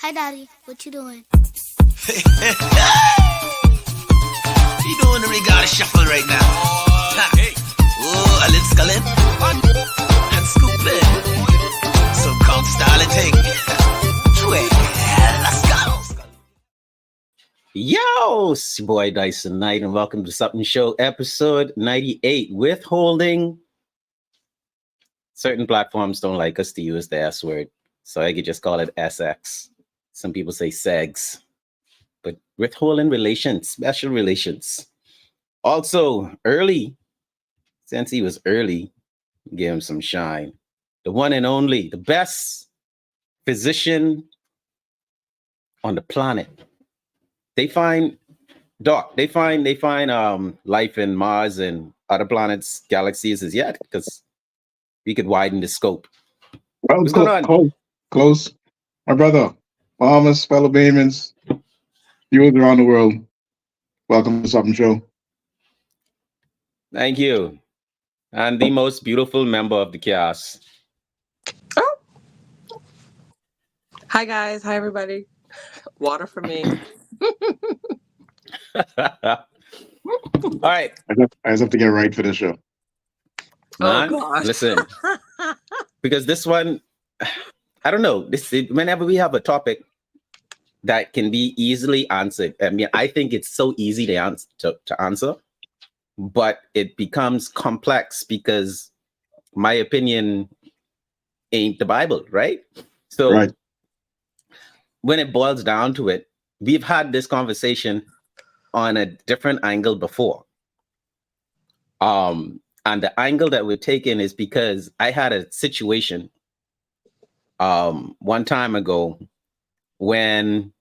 Hi, Daddy. What you doing? You doing the regatta shuffle right now? Oh, a little scullin' and scoopin'. Some come style and ting. Let's go. Yo, it's your boy Dyson Knight, and welcome to Sup'm Show episode 98. Withholding. Certain platforms don't like us to use the S word, so I could just call it SX. Some people say SEGs, but withholding relations, special relations. Also, early, since he was early, give him some shine. The one and only, the best physician on the planet. They find life in Mars and other planets, galaxies as yet, because we could widen the scope. Well, What's going on? Close. My brother, Bahamas, fellow Bahamians, viewers around the world. Welcome to Sup'm Show. Thank you. And the most beautiful member of the cast. Oh. Hi, guys. Hi, everybody. Water for me. All right. I just have to get right for this show. Man, gosh. listen, because this one, I don't know. Whenever we have a topic that can be easily answered, I mean, I think it's so easy to answer, but it becomes complex because my opinion ain't the Bible, right? So Right. when it boils down to it, we've had this conversation on a different angle before. And the angle that we're taking is because I had a situation one time ago when,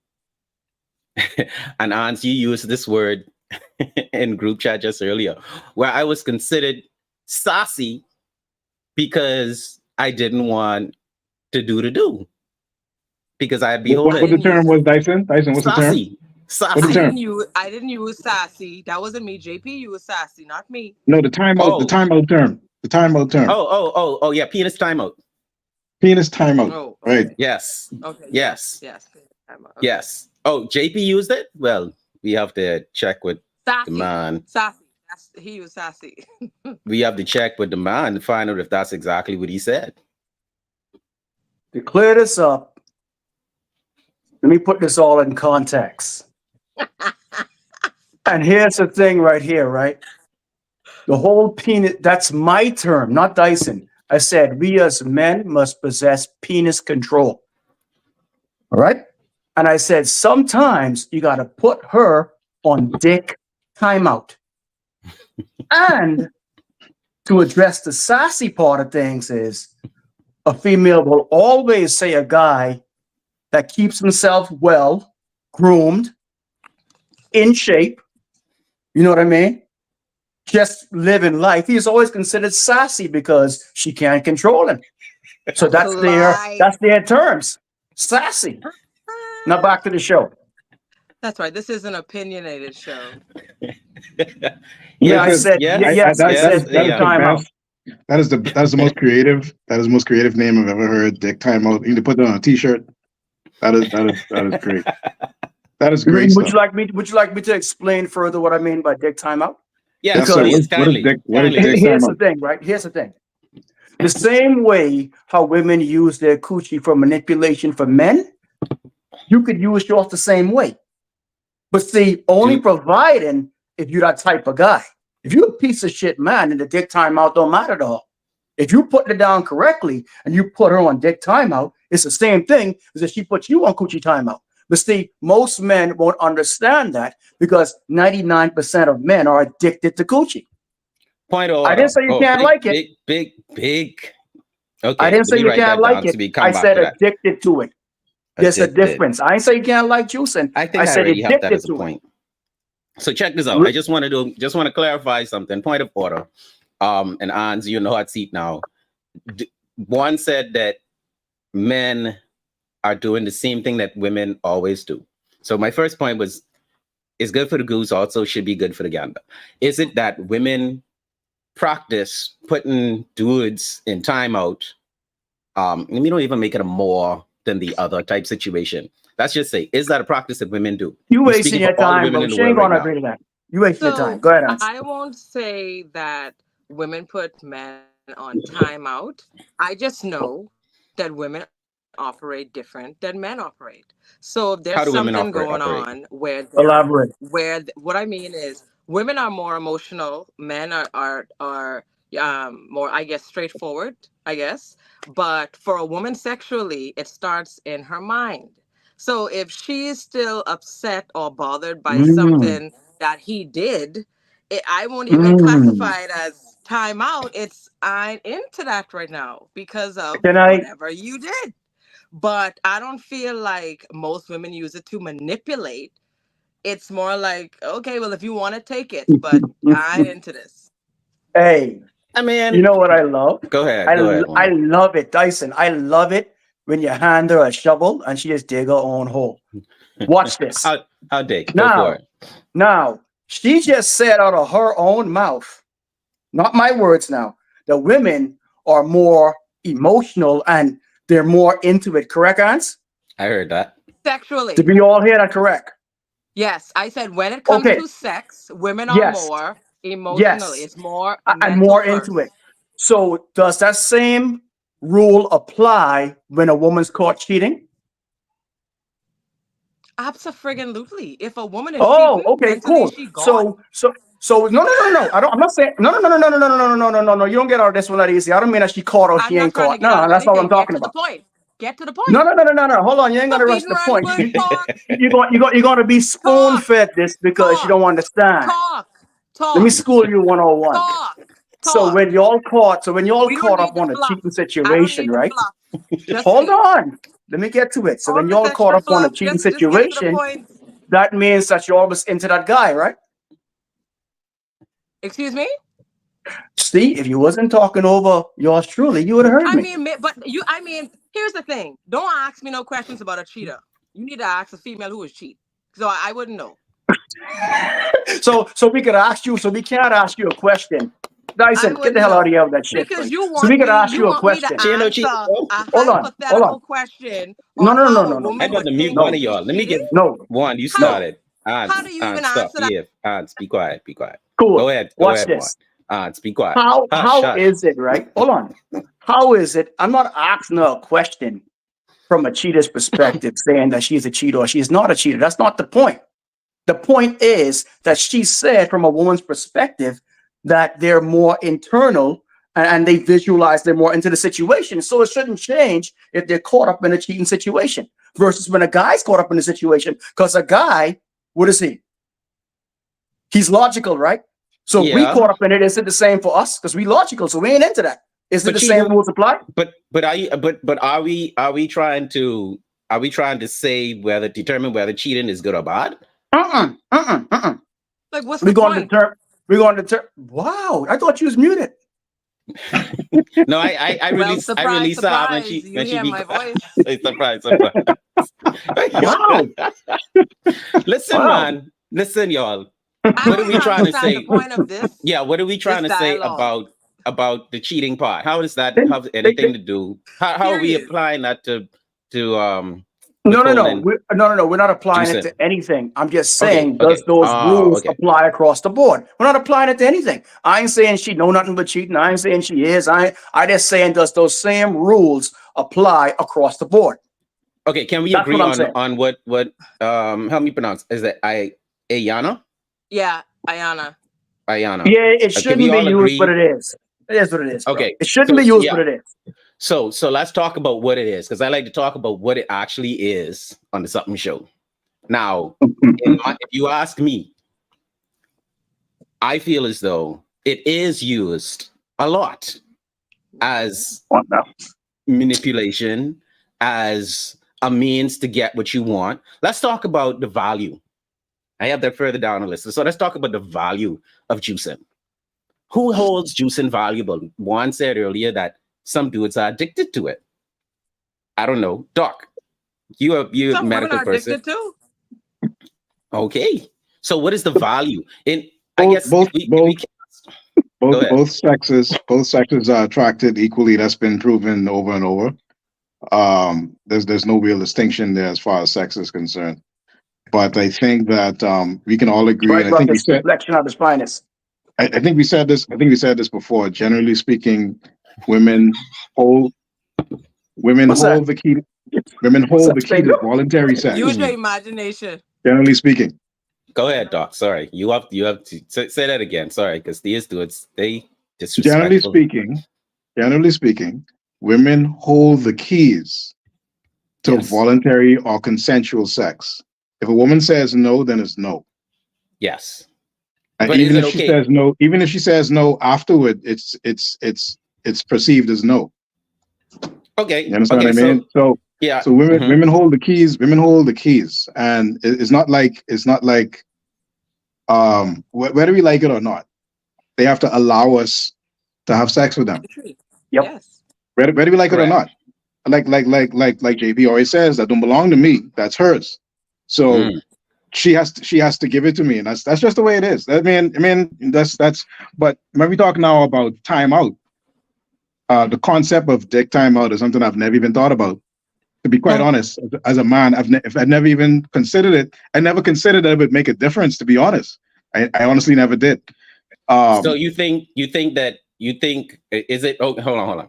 and Ans, you used this word in group chat just earlier, where I was considered sassy because I didn't want to do because I had beholden. What the term was, Dyson? Dyson, what's the term? Sassy. What's the term? I didn't use sassy. That wasn't me. JP used sassy, not me. No, the timeout. The timeout term. The timeout term. Oh, yeah, penis timeout. Penis timeout. Oh, okay. Right. Yes. Okay. Yes. Yes. Okay. Yes. Oh, JP used it? Well, we have to check with Sassy. the man. Sassy. He was sassy. We have to check with the man to find out if that's exactly what he said. To clear this up, let me put this all in context. And here's the thing right here, right? The whole penis, that's my term, not Dyson. I said, we as men must possess penis control. All right? And I said, sometimes you got to put her on dick timeout. And to address the sassy part of things is a female will always say a guy that keeps himself well, groomed, in shape, you know what I mean? Just living life. He's always considered sassy because she can't control him. So that's their terms. Sassy. Now back to the show. That's right. This is an opinionated show. Yeah, I said, That's the most creative. That is the most creative name I've ever heard. Dick timeout. You need to put that on a t-shirt. That is great. That is great. Would you like me to explain further what I mean by dick timeout? Yeah, Because here's the thing, right? Here's the thing. The same way how women use their coochie for manipulation for men, you could use yours the same way. But see, only providing if you're that type of guy. If you're a piece of shit man, then the dick timeout don't matter at all. If you put it down correctly and you put her on dick timeout, it's the same thing as if she puts you on coochie timeout. But see, most men won't understand that because 99% of men are addicted to coochie. Point of order. I didn't say you can't like it. Big. Okay. I didn't say you can't like it. I said addicted to it. There's a difference. I didn't say you can't like juicing. I think I said already have that as a point. So check this out. I just want to clarify something. Point of order. And Ans, you know hot seat now. One said that men are doing the same thing that women always do. So my first point was, it's good for the goose, also should be good for the gander. Is it that women practice putting dudes in timeout? And we don't even make it a more than the other type situation. Let's just say, is that a practice that women do? You You're wasting speaking your for all the time, women bro. in the She ain't world right gonna now. agree to that. You wasting your So time. Go ahead, Hans. I won't say that women put men on timeout. I just know that women operate different than men operate. So if How there's do women something going operate? on where Elaborate. what I mean is women are more emotional, men are more, I guess, straightforward, I guess. But for a woman sexually, it starts in her mind. So if she's still upset or bothered by Mm, something that he did, I won't even mm. classify it as timeout. It's I'm into that right now because of Can I? whatever you did. But I don't feel like most women use it to manipulate. It's more like, okay, well, if you want to take it, but I'm into this. Hey, I you mean, know what I love? go ahead, I Juan. love it, Dyson. I love it when you hand her a shovel and she just dig her own hole. Watch this. How dig? Go for Now, it. she just said out of her own mouth, not my words now, the women are more emotional and they're more into it. Correct, Hans? I heard that. Did Sexually. we all hear that correct? Yes, I said when it comes Okay. to sex, women are Yes. more emotional. Yes. It's more I'm mental more into it. first. So does that same rule apply when a woman's caught cheating? Absolutely. If a woman is Oh, cheating, okay, mentally cool. she gone. So no. I'm not saying no. You don't get out of this one that easy. I don't mean that she caught or I'm she not ain't trying to caught. get No, out of that's not what anything. I'm Get talking to the about. point. Get to the No, point. no. Hold on, you ain't The gonna rush beaten the around the point. bush. Talk, You're gonna be spoon talk, fed this because you talk, don't understand. talk, Let me talk, school you 101. talk, So talk. when y'all We don't caught up need the on a fluff. cheating I don't situation, need the right? fluff. Just Hold speak. on. Let me get to it. So All when this y'all caught extra up on a fluff. cheating Just get to the situation, point. that means that you're always into that guy, right? Excuse me? See, if you wasn't talking over yours truly, you would have heard I me. mean, I mean, here's the thing. Don't ask me no questions about a cheater. You need to ask a female who is cheat. So I wouldn't know. So we could ask you, so we can't ask you a question. I Dyson, get the wouldn't hell out of know. here with that shit, Because boy. So we could ask you you a want me to question. She ain't no answer cheater, bro. a Hold on. hypothetical question No, on no, no, how a no, no, I woman got would to mute think one of no, is y'all. Let me cheating? give no, one. You How no. started. how do you even Stop. answer that? Behave. Ants, be quiet. Be quiet. Go Cool. ahead. Go Watch ahead, one. this. Ants, be quiet. Hush, How hush. is it, right? Hold on. How is it? I'm not asking her a question from a cheater's perspective, saying that she's a cheater or she's not a cheater. That's not the point. The point is that she said from a woman's perspective that they're more internal and they visualize they're more into the situation. So it shouldn't change if they're caught up in a cheating situation versus when a guy's caught up in a situation. Because a guy, what is he? He's logical, right? So if we Yeah, caught up in it, is it the same for us? Because we logical, so we ain't into that. Is it but the same cheating. rules apply? But are you? But are we trying to say whether determine whether cheating is good or bad? Like, what's We're the going to point? determine. We're going to determine. Wow, I thought you was muted. No, I Well, release surprise, her surprise. You when she hear be my quiet. voice. Surprise. Wow, Listen, wow. man. Listen, y'all. I What are don't we even trying to understand the say? point of Yeah, what are we this trying to say dialogue. about the cheating part? How does that They, have they, anything to do? How are we Period. applying that to no. withholding No. We're not applying it juicing? to anything. I'm just Okay, saying, does okay. those Oh, rules okay. apply across the board? We're not applying it to anything. I ain't saying she know nothing but cheating. I ain't saying she is. I just saying, does those same rules apply across the board? Okay, can we That's what agree I'm saying. on what help me pronounce? Is that Ayana? Yeah, Ayana. Ayana. Yeah, it Can we shouldn't be all used, but agree? it is. It is what it is, bro. Okay. It shouldn't So be used, yeah. but it is. So let's talk about what it is, because I like to talk about what it actually is on the Sup'm show. Now, if you ask me, I feel as though it is used a lot as What now? manipulation, as a means to get what you want. Let's talk about the value. I have that further down the list. So let's talk about the value of juicing. Who holds juicing valuable? Juan said earlier that some dudes are addicted to it. I don't know. Doc, you're a Some women medical are person. addicted too. Okay. So what is the value? And I Both guess both if we both go ahead. both sexes are attracted equally. That's been proven over and over. There's no real distinction there as far as sex is concerned. But I think that we can all agree, Right, and I but think we this said, reflection of his finest. I think we said this. I think we said this before. Generally speaking, women hold women What's that? hold the key. Women What's hold that, the key to Spaniel? voluntary sex. Use your imagination. Generally speaking, Go ahead, Doc. Sorry, you have to say that again. Sorry, because these dudes they generally disrespectful. speaking, generally speaking, women hold the keys to Yes. voluntary or consensual sex. If a woman says no, then it's no. Yes. And But is even it if she okay? says no, even if she says no afterward, it's perceived as no. Okay. You understand Okay. what I mean? So Yeah. so women mhm. women hold the keys. Women hold the keys, and it's not like whether we like it or not, they have to allow us to have sex with them, Entry. Yep. Yes. whether we like it or Correct. not. Like JP always says, that don't belong to me. That's hers. So Mm. she has to give it to me, and that's just the way it is. I mean that's. But when we talk now about timeout, the concept of dick timeout is something I've never even thought about. To be quite honest, as a man, I've never even considered it. I never considered that it would make a difference. To be honest, I honestly never did. So you think is it? Oh, hold on.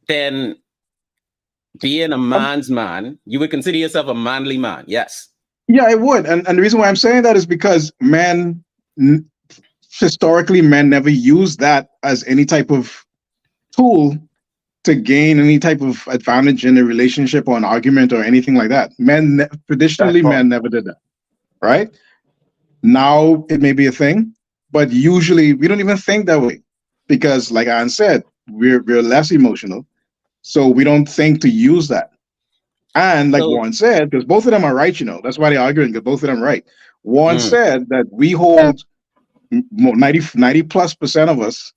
Then being a man's man, you would consider yourself a manly man. Yes. Yeah, I would, and the reason why I'm saying that is because n- historically, men never used that as any type of tool to gain any type of advantage in a relationship or an argument or anything like that. That's Traditionally, all. men never did that. Right now, it may be a thing, but usually we don't even think that way because, like Ann said, we're less emotional, so we don't think to use that. And like So Warren said, because both of them are right, that's why they're arguing, because both of them are right. Warren mm, said that we hold 90 plus percent of us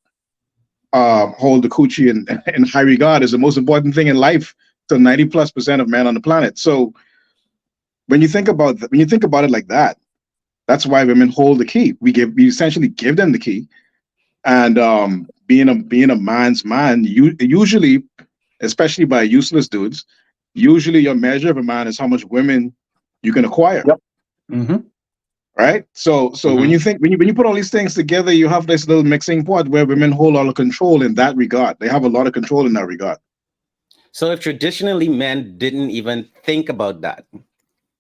hold the coochie in high regard is the most important thing in life to 90 plus percent of men on the planet. So when you think about it like that, that's why women hold the key. We essentially give them the key. And being a man's man, usually, especially by useless dudes, usually your measure of a man is how much women you can acquire. Yep. Mm-hmm. Right. So when mhm. you think when you put all these things together, you have this little mixing pot where women hold all the control in that regard. They have a lot of control in that regard. So if traditionally men didn't even think about that,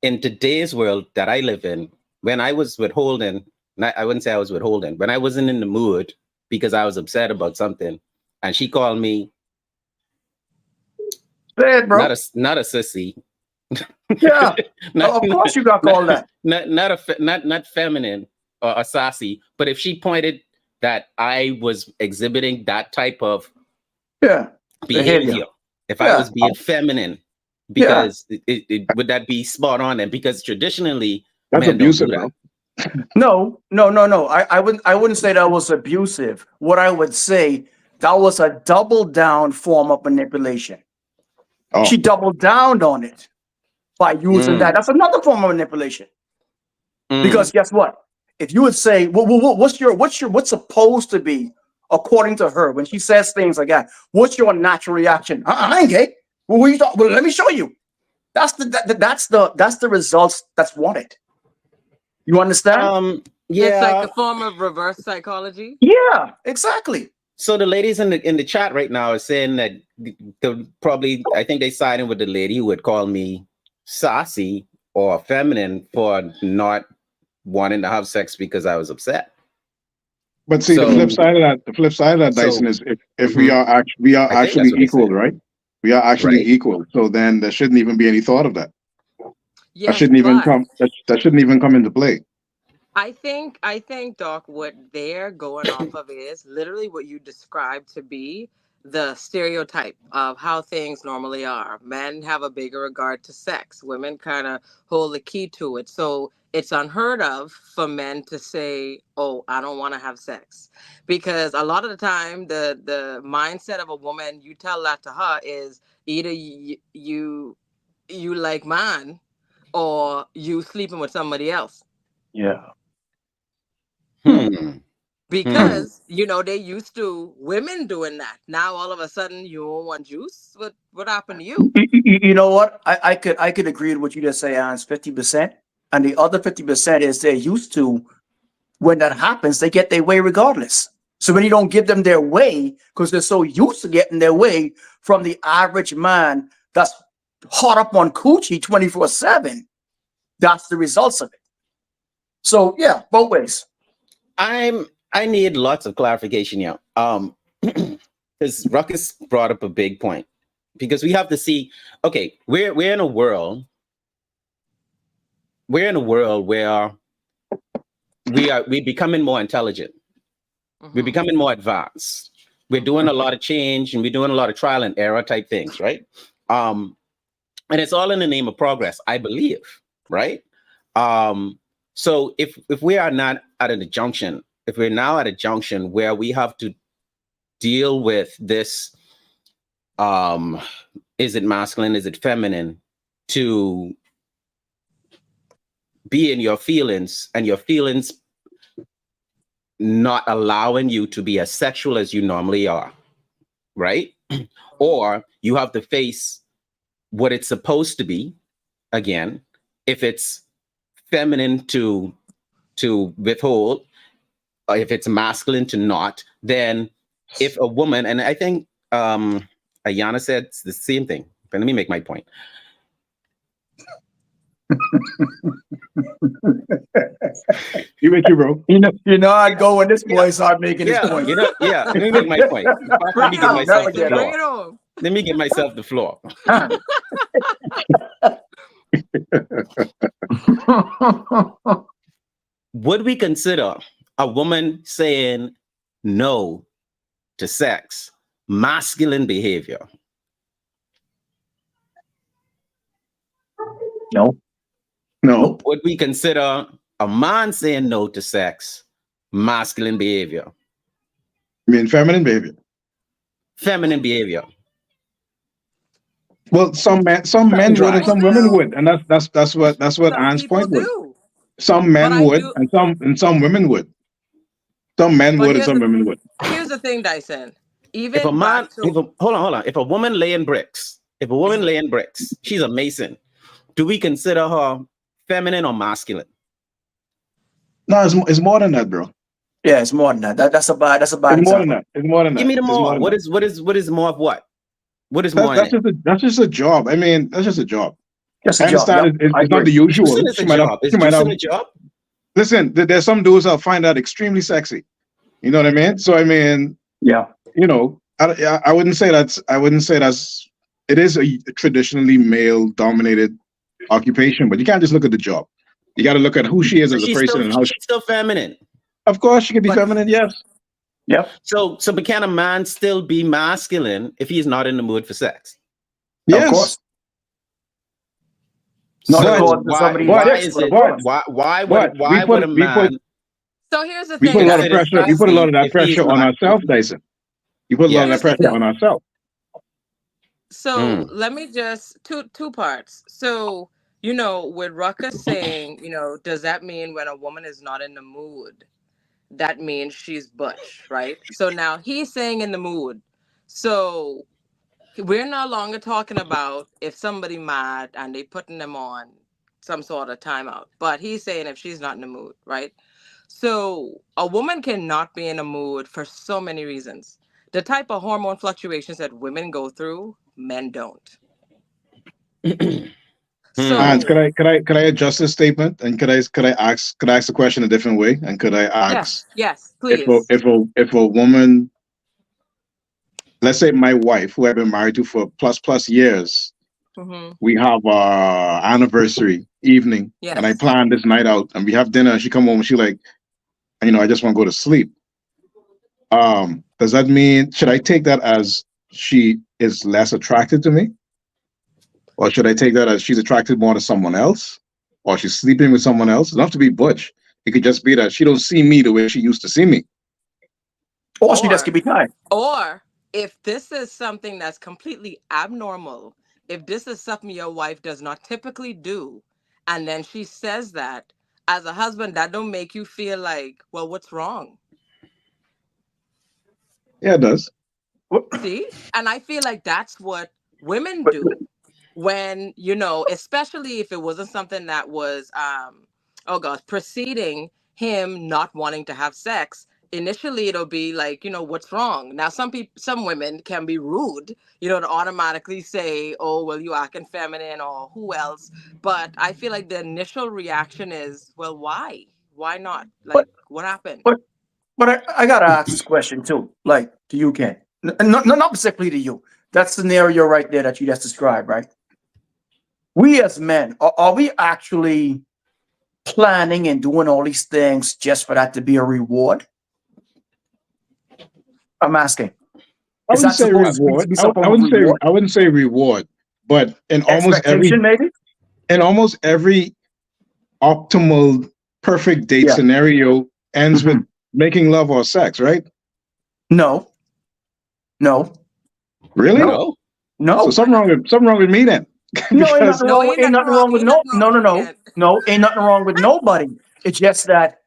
in today's world that I live in, when I was withholding, I wouldn't say I was withholding, when I wasn't in the mood because I was upset about something, and she called me Say it, bro. not a sissy, Yeah. not Of course you got not called that. not feminine or sassy, but if she pointed that I was exhibiting that type of Yeah. Behavior. behavior, if I Yeah. was being feminine, Yeah. because would that be spot on? And because traditionally That's men don't do abusive, that. bro. No. I wouldn't say that was abusive. What I would say, that was a double down form of manipulation. Oh, She doubled down on it by using that. Mm, That's another form of manipulation. Because mm. guess what? If you would say, what's supposed to be, according to her, when she says things like that, what's your natural reaction? I ain't gay. Well, what you thought? Well, let me show you. That's the results that's wanted. You understand? It's like Yeah. a form of reverse psychology. Yeah, exactly. So the ladies in the chat right now are saying that probably I think they siding with the lady who would call me sassy or feminine for not wanting to have sex because I was upset. but see, So the flip side of that, Dyson, so is if mhm, we are I think that's actually what they equal, said, right? We are actually right? equal. So then there shouldn't even be any thought of that. That Yes, shouldn't even but come. That shouldn't even come into play. I think Doc, what they're going off of is literally what you described to be the stereotype of how things normally are. Men have a bigger regard to sex. Women kind of hold the key to it. So it's unheard of for men to say, "Oh, I don't want to have sex," because a lot of the time the mindset of a woman, you tell that to her, is either you like man or you sleeping with somebody else. Yeah. Hmm. because they used to women doing that. Now all of a sudden you don't want juice. What happened to you? You know what? I could agree with what you just say, Hans, 50%. And the other 50% is they're used to when that happens, they get their way regardless. So when you don't give them their way, because they're so used to getting their way from the average man that's hot up on coochie 24/7, that's the results of it. So yeah, both ways. I need lots of clarification here. Because Ruckus brought up a big point. Because we have to see, okay, we're in a world where we're becoming more intelligent. We're becoming more advanced. We're doing a lot of change and we're doing a lot of trial and error type things, right? And it's all in the name of progress, I believe, right? So if we are not at a junction, if we're now at a junction where we have to deal with this, is it masculine, is it feminine, to be in your feelings and your feelings not allowing you to be as sexual as you normally are, right? Or you have to face what it's supposed to be. Again, if it's feminine to withhold, or if it's masculine to not, then if a woman, and I think Ayana said the same thing, but let me make my point. You with you, bro. You know I'd go when this boy started making his point. Let me make my point. Let me give myself the Bring it floor. on. Let me give myself the floor. Would we consider a woman saying no to sex masculine behavior? No. Would we consider a man saying no to sex masculine behavior? I mean, feminine behavior. Feminine behavior. Well, some men would and some women would, and that's what Anne's point was. Some men would and some women would. Some men would and some women would. Here's the thing, Dyson. If a man, hold on. If a woman laying bricks, she's a mason. Do we consider her feminine or masculine? No, it's more than that, bro. Yeah, it's more than that. That's a bad. It's more than that. It's more than that. Give me the more. What is more of what? What is more? That's just a job. I mean, that's just a job. Just I understand it's not the usual. It's a job. Listen, there's some dudes that find that extremely sexy. You know what I mean? So I mean, yeah. You know, I wouldn't say that's. It is a traditionally male-dominated occupation, but you can't just look at the job. You got to look at who she is as a person and how she's still feminine. Of course, she can be feminine. Yes. Yep. So can a man still be masculine if he's not in the mood for sex? Yes. Of course. Why would a man? So here's the we thing. Put a lot of pressure. We put a lot of that pressure on ourselves, Dyson. You put a lot of that pressure on ourselves. So let me just two parts. So with Ruckus saying, does that mean when a woman is not in the mood, that means she's butch, right? So now he's saying in the mood. So we're no longer talking about if somebody mad and they putting them on some sort of timeout, but he's saying if she's not in the mood, right? So a woman cannot be in a mood for so many reasons. The type of hormone fluctuations that women go through, men don't. So could I adjust this statement and could I ask the question a different way and could I ask yes please if a woman, let's say my wife who I've been married to for plus years, we have our anniversary evening and I plan this night out and we have dinner and she come home and she like, I just want to go to sleep. Does that mean, should I take that as she is less attracted to me? Or should I take that as she's attracted more to someone else? Or she's sleeping with someone else? It doesn't have to be butch. It could just be that she don't see me the way she used to see me. Or she just could be tired. Or if this is something that's completely abnormal, if this is something your wife does not typically do, and then she says that, as a husband, that don't make you feel like, well, what's wrong? Yeah, it does. See? And I feel like that's what women But, do when, especially if it wasn't something that was, oh gosh, preceding him not wanting to have sex. Initially, it'll be like, what's wrong? Now, some women can be rude, to automatically say, oh, well, you acting feminine or who else. But I feel like the initial reaction is, well, why? Why not? but, Like, what happened? but I gotta ask this question too, like to you, Ken. Not specifically to you. That scenario right there that you just described, right? We as men, are we actually planning and doing all these things just for that to be a reward? I'm asking. I Is wouldn't that say supposed to reward. be some form of reward? I wouldn't say reward, but Expectation, maybe? in almost every optimal perfect date Yeah. scenario ends with making love or sex, right? No. Really? No. So something wrong with me then. No, ain't Because nothing wrong with ain't nothing wrong with no, ain't nothing wrong with nobody. It's just that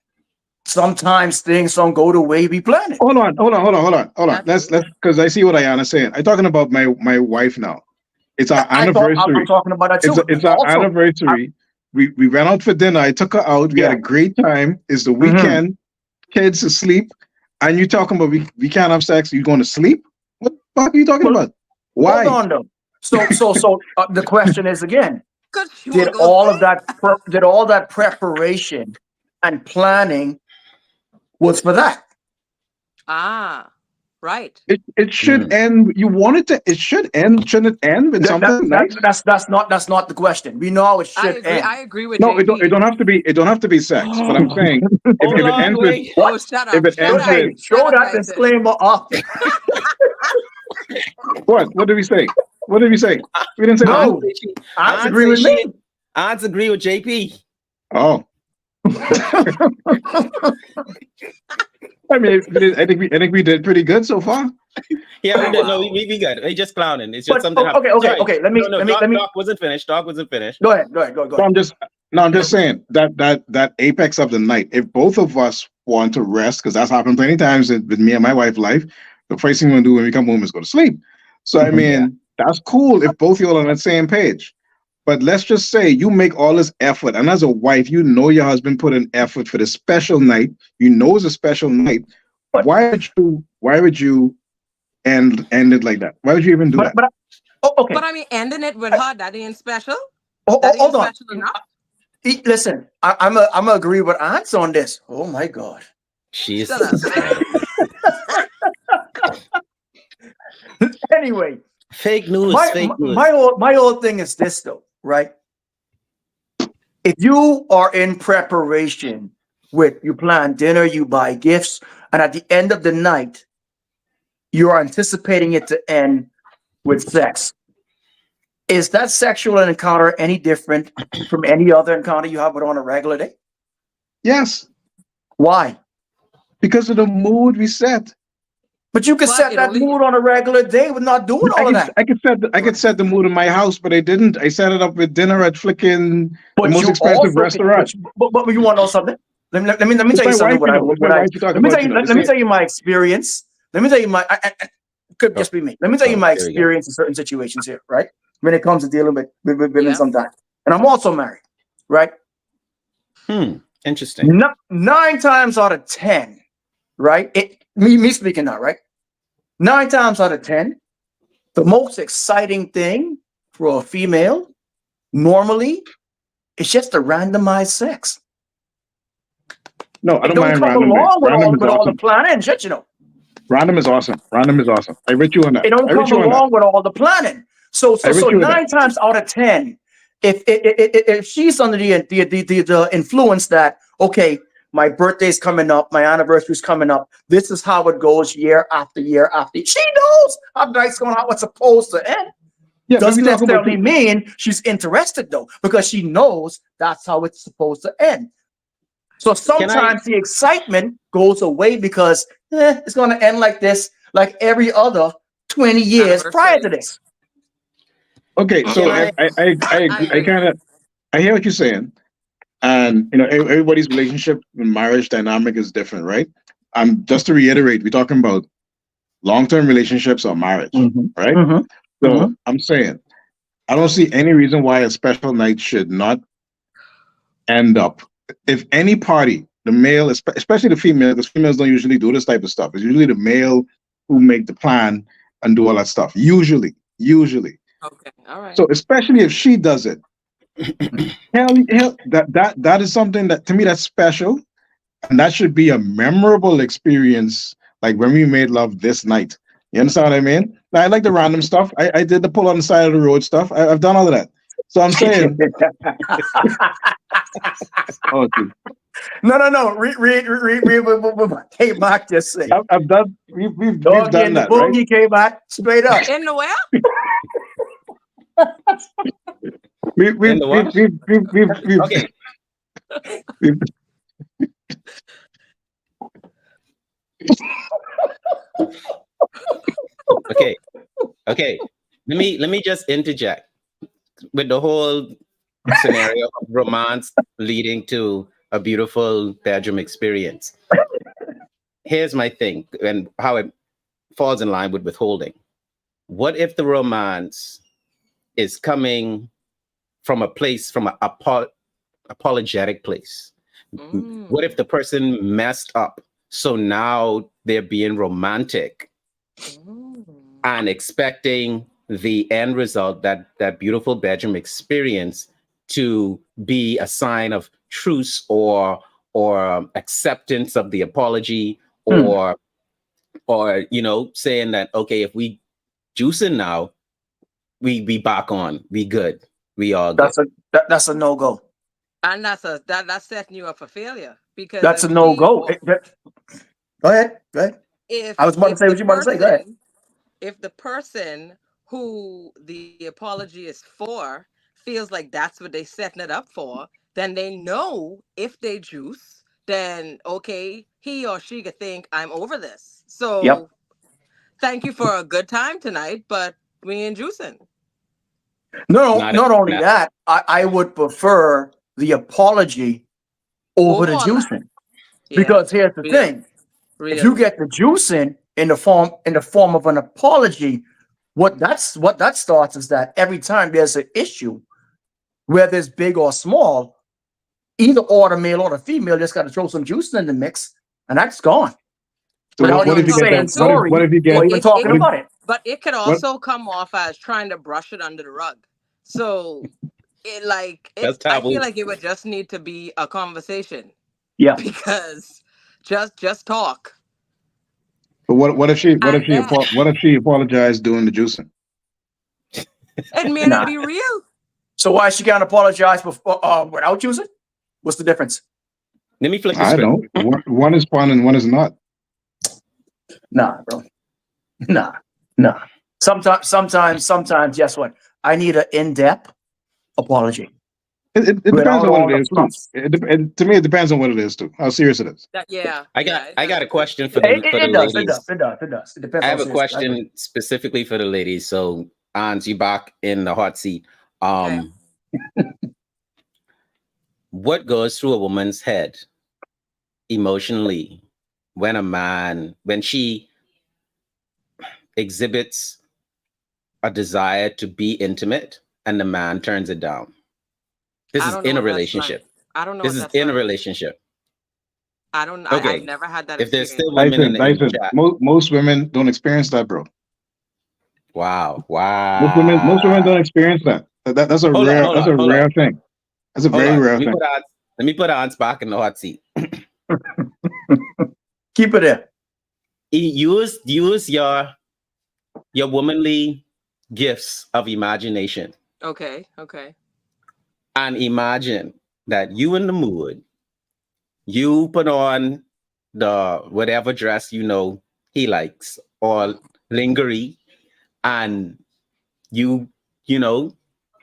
sometimes things don't go the way we plan it. hold on. That's Let's because I see what Ayana's saying. I'm talking about my wife now. It's our I'm anniversary. talking about that too. It's our anniversary. We went out for dinner. I took her out. We had a great time. It's the weekend. Kids asleep, and you talking about we can't have sex. You going to sleep? What the fuck are you talking about? Why? Hold on though. So the question is again: you Did wanna go all sleep? of that preparation and planning was for that? Ah, right. It should end. You want it to. It should end. Shouldn't it end with something nice? That's not the question. We know how it should end. I agree with No, JP. it don't have to be. It don't have to be sex. But I'm saying if Hold it on, ends with wait. Oh, shut up. if it Shut ends up. with Show Shut up, that Dyson. disclaimer up. what did we say? What did we say? We didn't say No, nothing. I agree with me. Aunts agree with JP. Oh. I mean, I think we did pretty good so far. Yeah, we did. No, Wow. we got it. We just clowning. It's just But something happened. okay. Let me. Doc wasn't finished. Doc wasn't finished. Go ahead. So I'm just saying that apex of the night. If both of us want to rest, because that's happened plenty times with me and my wife's life, the first thing we're gonna do when we come home is go to sleep. So I mean, that's cool if both of you are on the same page. But let's just say you make all this effort, and as a wife, you know your husband put in effort for this special night. You know it's a special night. Why would you end it like that? Why would you even do that? Okay. But I mean, ending it with her, that ain't special. Hold on. Special enough. Listen, I'm gonna agree with Ants on this. Oh my God. She's Shut up. Anyway, fake news. My whole thing is this though, right? If you are in preparation you plan dinner, you buy gifts, and at the end of the night, you are anticipating it to end with sex. Is that sexual encounter any different from any other encounter you have on a regular day? Yes. Why? Because of the mood we set. But you could set that mood on a regular day with not doing all of that. I could set the mood in my house, but I didn't. I set it up with dinner at flicking the most expensive restaurant. But you want to know something? Let me tell you something. Let me tell you my experience. Let me tell you could just be me. Let me tell you my experience in certain situations here, right? When it comes to dealing with women sometimes. And I'm also married, right? Interesting. 9 times out of 10, right? Me speaking now, right? 9 times out of 10, the most exciting thing for a female normally is just a randomized sex. No, I don't mind random. Random with all the planning, shit, you know. Random is awesome. I with you on that. It don't come along with all the planning. So 9 times out of 10, if she's under the influence that, okay, my birthday's coming up, my anniversary's coming up, this is how it goes year after year after year. She knows how night's going, how it's supposed to end. Yeah, doesn't necessarily mean she's interested though, because she knows that's how it's supposed to end. So sometimes the excitement goes away because it's going to end like this, like every other 20 years prior to this. Okay, so I hear what you're saying, and you know everybody's relationship and marriage dynamic is different, right? Just to reiterate, we're talking about long-term relationships or marriage, right? Mhm. So Mhm. I'm saying I don't see any reason why a special night should not end up. If any party, the male, especially the female, because females don't usually do this type of stuff. It's usually the male who make the plan and do all that stuff. Usually. Okay. All right. So especially if she does it, that is something that to me that's special, and that should be a memorable experience. Like when we made love this night. You understand what I mean? Now, I like the random stuff. I did the pull on the side of the road stuff. I've done all of that. So I'm saying, oh, dude, No. Read what K-Mac just said. I've done. We've Doggy done and the that, right? boogie K-Mac, straight up. In the where? In the what? Okay. we've Okay. Let me just interject with the whole scenario of romance leading to a beautiful bedroom experience. Here's my thing and how it falls in line with withholding. What if the romance is coming from a place, from an apologetic place? What if the person messed up? So now they're being romantic and expecting the end result, that beautiful bedroom experience, to be a sign of truce or acceptance of the apology, or saying that, okay, if we juicing now, we back on, we good, we all good. That's a no-go. And that's setting you up for failure, because That's a no-go. Go ahead. I was about to say what you about to say. Go ahead. If the person who the apology is for feels like that's what they're setting it up for, then they know if they juice, then okay, he or she could think I'm over this. So Yep. thank you for a good time tonight, but we ain't juicing. Not only that, I would prefer the apology over the juicing. Yeah. Because here's the thing. If you get the juicing in the form of an apology, what that starts is that every time there's an issue, whether it's big or small, either or the male or the female just got to throw some juice in the mix, and that's gone. So what if you get that? What if you get? Or even talking about it? But it could also come off as trying to brush it under the rug. So I feel like it would just need to be a conversation. Yeah. Because just talk. But what if she apologized doing the juicing? It may not be real. So why she can't apologize without juicing? What's the difference? Let me flip the I script. don't know. One is fun and one is not. Nah, bro. Nah. Sometimes, guess what? I need an in-depth apology. It depends on what it is too. To me, it depends on what it is too. How serious it is. I got a question for the ladies. It does. It depends. I have a question specifically for the ladies. So, Ans, you back in the hot seat. What goes through a woman's head emotionally when she exhibits a desire to be intimate and the man turns it down? This is in a relationship. I don't know. This is in a relationship. I don't know. Okay. I've never had that If there's experience. still women in the chat. Most women don't experience that, bro. Wow. Most women don't experience that. That's a rare thing. That's a very rare thing. Let me put Ans back in the hot seat. Keep it there. Use your womanly gifts of imagination. Okay. And imagine that you in the mood, you put on the whatever dress he likes, or lingerie, and you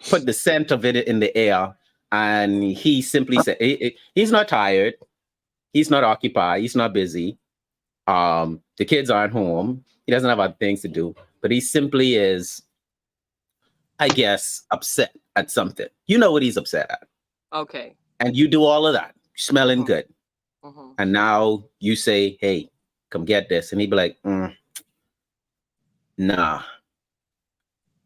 put the scent of it in the air, and he simply said he's not tired, he's not occupied, he's not busy, the kids aren't home, he doesn't have other things to do, but he simply is, I guess, upset at something. You know what he's upset at. Okay. And you do all of that, smelling good. And now you say, hey, come get this. And he'd be like, nah,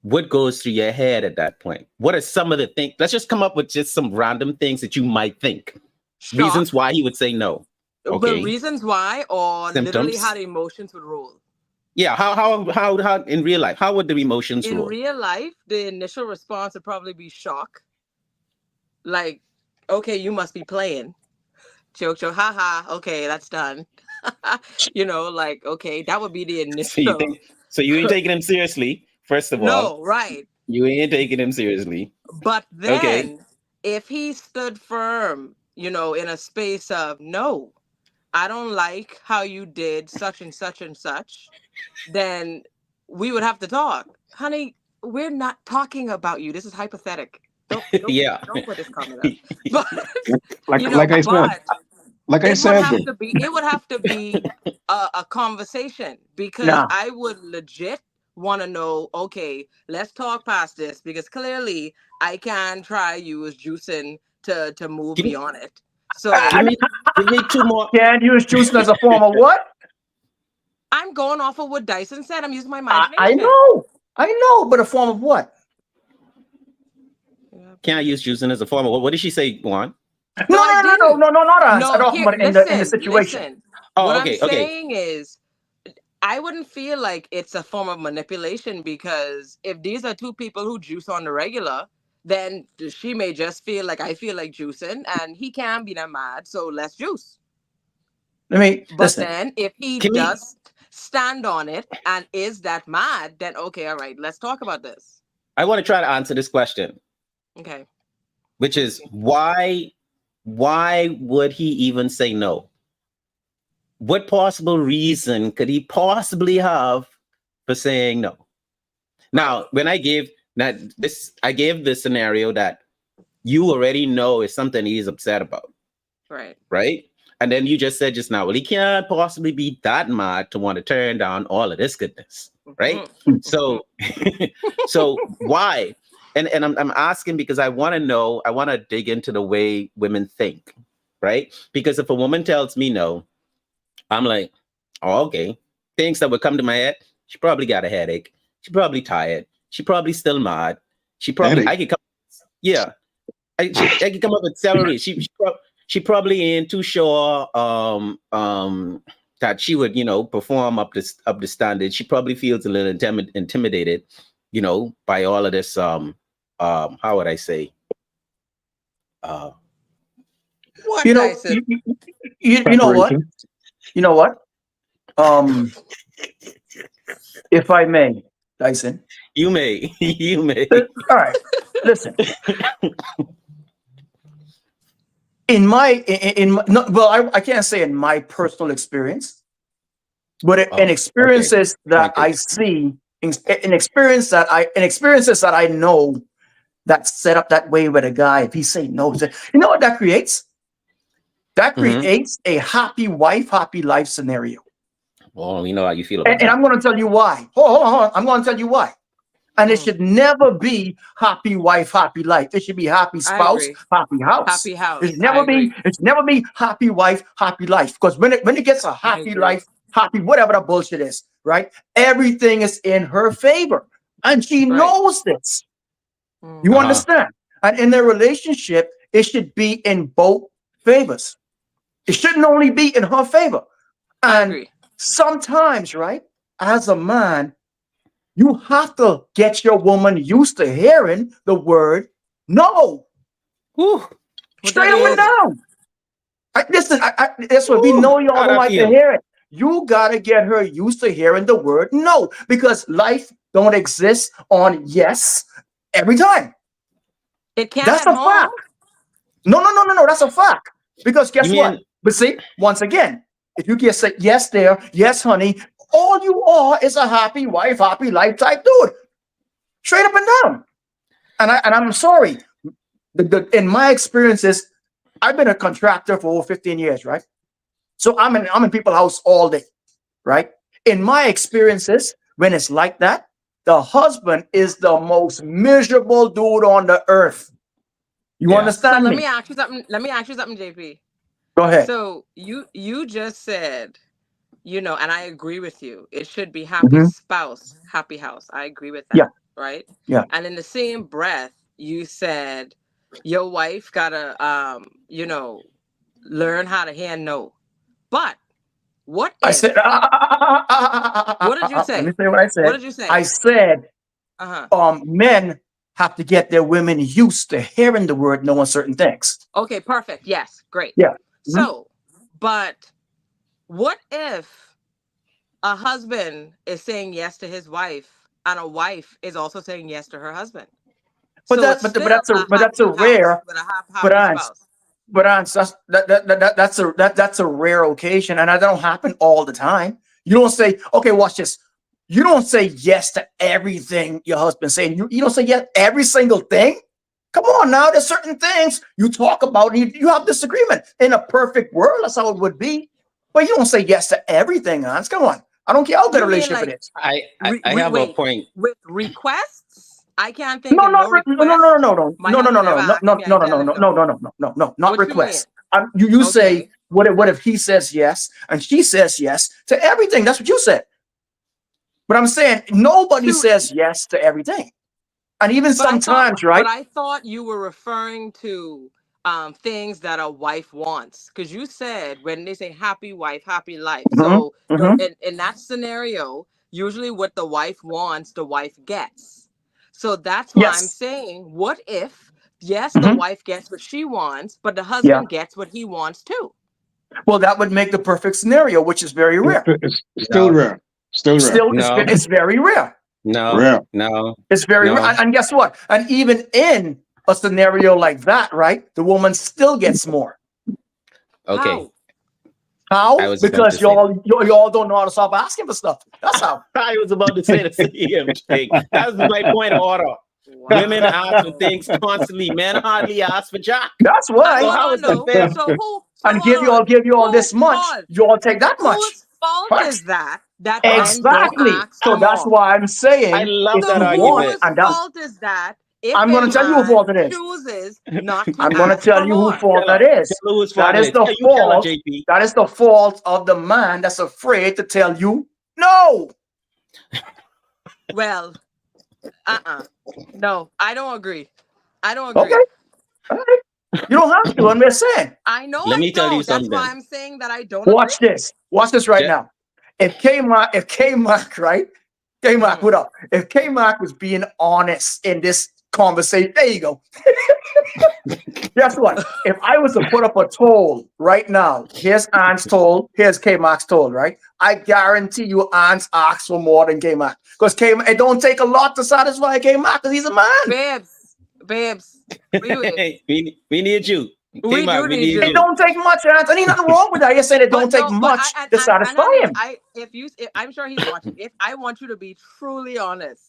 what goes through your head at that point? What are some of the things? Let's just come up with just some random things that you might think. Shock. Reasons why he would say no. Well, Okay. reasons why, or literally Symptoms. how the emotions would roll. Yeah. How in real life? How would the emotions In roll? real life, the initial response would probably be shock. Like, okay, you must be playing. Joke, joke, haha. Okay, that's done. Like, okay, that would be the So you initial. think? So you ain't taking him seriously. First of all, No, right. you ain't taking him seriously. But Okay. then, if he stood firm, in a space of no, I don't like how you did such and such and such, then we would have to talk. Honey, we're not talking about you. This is hypothetical. Don't Yeah. don't put this comment up. But Like I said, but like I said, it would have to be a conversation, because Nah. I would legit want to know, okay, let's talk past this, because clearly I can try use juicing to move Give me- beyond it. So Give me two more. Can't use juicing as a form of what? I'm going off of what Dyson said. I'm using my I imagination. know, but a form of what? Can I use juicing as a form of what did she say, Juan? No, I no, not us. No, I'm talking about in the situation. Listen. Oh, What okay, I'm okay. saying is, I wouldn't feel like it's a form of manipulation, because if these are two people who juice on the regular, then she may just feel like I feel like juicing, and he can be that mad, so let's juice. Let me But listen. then if he Can we- does stand on it and is that mad, then okay, all right, let's talk about this. I want to try to answer this question, Okay. which is why would he even say no? What possible reason could he possibly have for saying no? Now, when I gave the scenario that you already know is something he's upset about, right? And then you just said just now, well, he can't possibly be that mad to want to turn down all of this goodness, right? So, so why? And I'm asking because I want to know. I want to dig into the way women think, right? Because if a woman tells me no, I'm like, oh, okay. Things that would come to my head. She probably got a headache. She probably tired. She probably still mad. She probably. I could come. Yeah, I could come up with several. She probably ain't too sure that she would perform up the standard. She probably feels a little intimidated, by all of this. How would I say? What You know, Dyson? you know what? You know what? If I may, Dyson. You may. All right. Listen. In my no, well, I can't say in my personal experience, but in experiences that I see, in experiences that I know that's set up that way with a guy, if he say no, you know what that creates? That creates a happy wife, happy life scenario. Well, you know how you feel about And that. I'm going to tell you why. Hold on. I'm going to tell you why. And it should never be happy wife, happy life. It should be happy spouse, happy house. Happy house. It should never be happy wife, happy life. Because when it gets a happy life, happy whatever the bullshit is, right? Everything is in her favor, and she knows this. You understand? And in their relationship, it should be in both favors. It shouldn't only be in her favor. And sometimes, right, as a man, you have to get your woman used to hearing the word no. Straight up and down. That's what we know y'all don't like to hear it. You got to get her used to hearing the word no, because life don't exist on yes every time. It can't. That's a fact. No. That's a fact. Because guess what? But see, once again, if you can say yes there, yes, honey, all you are is a happy wife, happy life type dude. Straight up and down. And I'm sorry. In my experiences, I've been a contractor for over 15 years, right? So I'm in people's house all day, right? In my experiences, when it's like that, the husband is the most miserable dude on the earth. You understand me? Let me ask you something. Let me ask you something, JP. Go ahead. So you just said you know, and I agree with you. It should be happy Mhm. spouse, happy house. I agree with Yeah, that, right? yeah. And in the same breath, you said your wife gotta, you know, learn how to hand no. But what I said, if? What did you let me say? say what I What said. did you say? I said, Uh huh. men have to get their women used to hearing the word no on certain things. Okay, perfect. Yes, great. Yeah. Mhm. So, but what if a husband is saying yes to his wife and a wife is also saying yes to her husband? But So it's still a that's a happy house rare, with a but happy spouse. that's a rare occasion, and that don't happen all the time. You don't say, okay, watch this. You don't say yes to everything your husband's saying. You don't say yes every single thing. Come on now, there's certain things you talk about and you have disagreement. In a perfect world, that's how it would be. But you don't say yes to everything, Hans. Come on. I don't care how good a You mean relationship like it is. I have a wait, point. with requests? I can't think No, of not no no, no, no, request. no, no, My no, no, husband no, ever no, asked no, me, I no, no, no, tell him no, no, no. no, no, no, no, no, not What you mean? requests. You say Okay. what if he says yes and she says yes to everything? That's what you said. But I'm saying nobody To says yes to everything, and even sometimes, but right? I thought you were referring to things that a wife wants, because you said when they say happy wife, happy life. Hmm. So Hmm. in that scenario, usually what the wife wants, the wife gets. So that's why I'm Yes. saying, what if yes, the Hmm. wife gets what she wants, but the Yeah. husband gets what he wants too? Well, that would make the perfect scenario, which is very rare. It's still No, rare. Still rare. Still, no, it's very rare. no, Rare. no, It's very rare. no. And guess what? And even in a scenario like that, right, the woman still gets more. Okay, How? I How? was about to Because say that. y'all don't know how to stop asking for stuff. That's how. I was about to say the same thing. That was my point of order. Women ask for Wow. things constantly. Men hardly ask for jack. That's And why. So hold how on is that though. fair? So who? So And hold on. give you all Who? this much, Pause. you all take that much. Whose fault What? is that men don't Exactly. ask So for that's more? why I'm I saying love if that you So want, argument. whose and that's fault is that if I'm a gonna tell you who man fault it is. chooses not to I'm gonna ask tell for you who more? fault Tell that her. is. Tell her whose That fault it is is. the Yeah, you tell her, fault. JP. That is the fault of the man that's afraid to tell you no. Well, no, I don't agree. I don't Okay. agree. All right. You don't have to. I'm just saying. I know Let I me tell you don't. That's why something. I'm saying that I don't agree. Watch this. Watch this right Je- now. If K Mac, right? K Mac, Mhm. what up? If K Mac was being honest in this conversation, there you go. Guess what? If I was to put up a toll right now, here's Ant's toll, here's K Mac's toll, right? I guarantee you Ant's asks for more than K Mac. Because it don't take a lot to satisfy K Mac because he's a man. Babes, wait. we need you. We K-Mac, do we need need It you. you. don't take much, Ant. And ain't nothing wrong with that. You're saying it But don't take no, but much to satisfy Ernest, him. if I'm sure he's watching. If I want you to be truly honest,